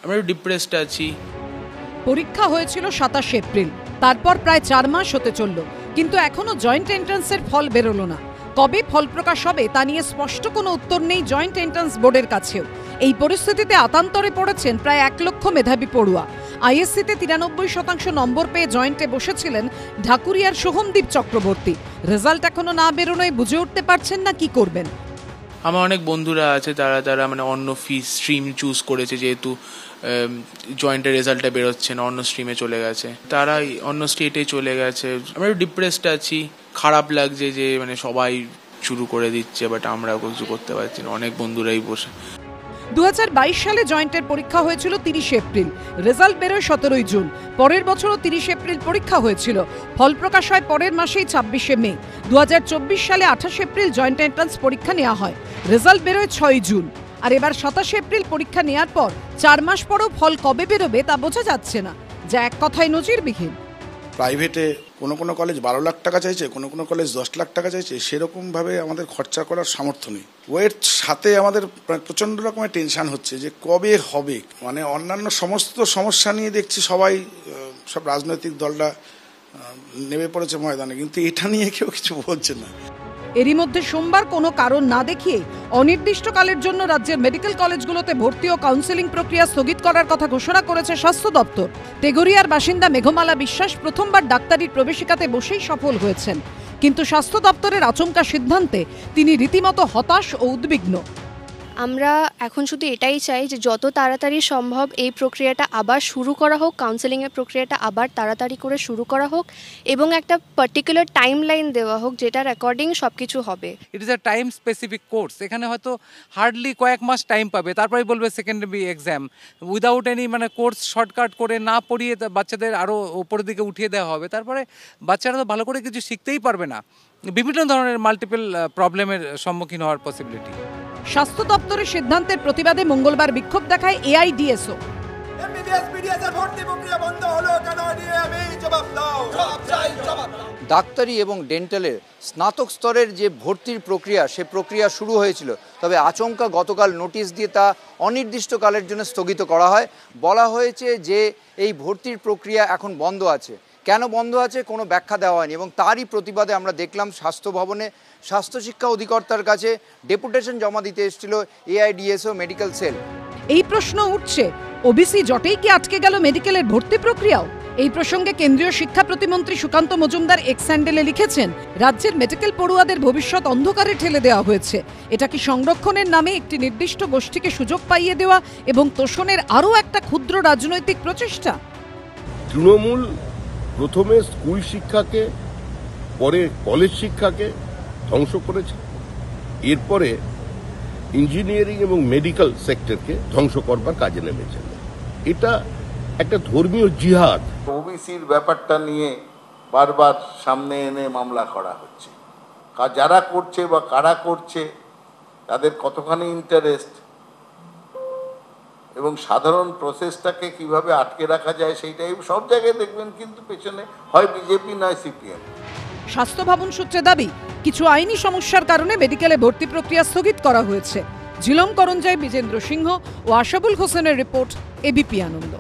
আমি একটু ডিপ্রেসড আছি। পরীক্ষা হয়েছিল 27 এপ্রিল, তারপর প্রায় 4 মাস হতে চলল, কিন্তু এখনো জয়েন্ট এন্ট্রান্সের ফল বেরোলো না। কবে ফল প্রকাশ হবে তা নিয়ে স্পষ্ট কোনো উত্তর নেই জয়েন্ট এন্ট্রান্স বোর্ডের কাছেও। এই পরিস্থিতিতে আতান্তরে পড়েছেন প্রায় 1 লক্ষ মেধাবী পড়ুয়া। আইএসসিতে 93% নম্বর পেয়ে জয়েন্টে বসেছিলেন ঢাকুরিয়ার সোহমদীপ চক্রবর্তী। রেজাল্ট এখনো না বেরোনোয় বুঝে উঠতে পারছেন না কি করবেন। আমার অনেক বন্ধুরা আছে তারা মানে অন্য স্ট্রিম চুজ করেছে, যেহেতু জয়েন্টের রেজাল্টটা বেরোচ্ছে না, অন্য স্ট্রিমে চলে গেছে, তারা অন্য স্টেটে চলে গেছে। আমি একটু ডিপ্রেসড আছি, খারাপ লাগছে যে মানে সবাই শুরু করে দিচ্ছে, বাট আমরা কিছু করতে পারছি না, অনেক বন্ধুরাই বসে। 2022 সালে জয়েন্টের পরীক্ষা হয়েছিল 30 এপ্রিল, রেজাল্ট বেরোয় 17 জুন। পরের বছরও 30 এপ্রিল পরীক্ষা হয়েছিল, ফল প্রকাশ হয় পরের মাসেই 26 মে। 2024 সালে 28 এপ্রিল জয়েন্ট এন্ট্রান্স পরীক্ষা নেওয়া হয়, রেজাল্ট বেরোয় 6 জুন। আর এবার 27 এপ্রিল পরীক্ষা নেওয়ার পর 4 মাস পরেও ফল কবে বেরোবে তা বোঝা যাচ্ছে না, যা এক কথায় নজিরবিহীন। প্রাইভেটে কোনো কলেজ 12 লাখ টাকা চাইছে, কোনো কলেজ 10 লাখ টাকা চাইছে, সেরকমভাবে আমাদের খরচা করার সামর্থ্য নেই। ওয়ের সাথে আমাদের প্রচণ্ড রকমের টেনশান হচ্ছে যে কবে হবে। মানে অন্যান্য সমস্ত সমস্যা নিয়ে দেখছি সব রাজনৈতিক দলরা নেমে পড়েছে ময়দানে, কিন্তু এটা নিয়ে কেউ কিছু বলছে না। এরই মধ্যে সোমবার কোনো কারণ না দেখিয়ে অনির্দিষ্টকালের জন্য রাজ্যের মেডিকেল কলেজগুলোতে ভর্তি ও কাউন্সেলিং প্রক্রিয়া স্থগিত করার কথা ঘোষণা করেছে স্বাস্থ্য দপ্তর। তেঘরিয়ার বাসিন্দা মেঘমালা বিশ্বাস প্রথমবার ডাক্তারির প্রবেশিকাতে বসেই সফল হয়েছেন, কিন্তু স্বাস্থ্য দপ্তরের আচমকা সিদ্ধান্তে তিনি রীতিমতো হতাশ ও উদ্বিগ্ন। আমরা এখন শুধু এটাই চাই যে যত তাড়াতাড়ি সম্ভব এই প্রক্রিয়াটা আবার শুরু করা হোক, কাউন্সেলিংয়ের প্রক্রিয়াটা আবার তাড়াতাড়ি করে শুরু করা হোক এবং একটা পার্টিকুলার টাইম লাইন দেওয়া হোক যেটার অ্যাকর্ডিং সব কিছু হবে। It is a time specific course, এখানে হয়তো হার্ডলি কয়েক মাস টাইম পাবে, তারপরে বলবে সেকেন্ডারি এক্সাম, উইদাউট এনি মানে কোর্স শর্টকাট করে না পড়িয়ে বাচ্চাদের আরও উপরের দিকে উঠিয়ে দেওয়া হবে, তারপরে বাচ্চারা তো ভালো করে কিছু শিখতেই পারবে না, বিভিন্ন ধরনের মাল্টিপল প্রবলেমের সম্মুখীন হওয়ার পসিবিলিটি। স্বাস্থ্য দপ্তরের সিদ্ধান্তের প্রতিবাদে মঙ্গলবার বিক্ষোভ দেখায় এআইডিএসও। ডাক্তারি এবং ডেন্টালের স্নাতক স্তরের যে ভর্তির প্রক্রিয়া, সে প্রক্রিয়া শুরু হয়েছিল, তবে আচমকা গতকাল নোটিশ দিয়ে তা অনির্দিষ্টকালের জন্য স্থগিত করা হয়। বলা হয়েছে যে এই ভর্তির প্রক্রিয়া এখন বন্ধ আছে। কেন বন্ধ আছে কোনো ব্যাখ্যা দেওয়া হয়নি, এবং তারই প্রতিবাদে আমরা দেখলাম স্বাস্থ্য ভবনে স্বাস্থ্য শিক্ষা অধিকর্তার কাছে ডেপুটেশন জমা দিতে এসেছিল এআইডিএসও মেডিকেল সেল। এই প্রশ্ন উঠছে, ওবিসি জটেই কি আটকে গেল মেডিকেলের ভর্তি প্রক্রিয়াও? এই প্রসঙ্গে কেন্দ্রীয় শিক্ষা প্রতিমন্ত্রী সুকান্ত মজুমদার এক্স হ্যান্ডেলে লিখেছেন, রাজ্যের মেডিকেল পড়ুয়াদের ভবিষ্যৎ অন্ধকারে ঠেলে দেওয়া হয়েছে। এটা কি সংরক্ষণের নামে একটি নির্দিষ্ট গোষ্ঠীকে সুযোগ পাইয়ে দেওয়া এবং তোষণের আরও একটা ক্ষুদ্র রাজনৈতিক প্রচেষ্টা? তৃণমূল প্রথমে স্কুল শিক্ষাকে, পরে কলেজ শিক্ষাকে ধ্বংস করেছে, এরপরে ইঞ্জিনিয়ারিং এবং মেডিকেল সেক্টরকে ধ্বংস করবার কাজে নেমেছে। এটা একটা ধর্মীয় জিহাদ। ওবিসির ব্যাপারটা নিয়ে বারবার সামনে এনে মামলা করা হচ্ছে, যারা করছে বা কারা করছে তাদের কতখানি ইন্টারেস্ট এবং সাধারণ প্রসেসটাকে কিভাবে আটকে রাখা যায় সেইটাই সব জায়গায় দেখবেন, কিন্তু পেছনে হয় বিজেপি নয় সিপিএম। স্বাস্থ্য ভবন সূত্রে দাবি, কিছু আইনি সমস্যার কারণে মেডিকেলে ভর্তি প্রক্রিয়া স্থগিত করা হয়েছে। ঝিলম করঞ্জাই, বিজেন্দ্র সিংহ ও আশাবুল হোসেনের রিপোর্ট, এবিপি আনন্দ।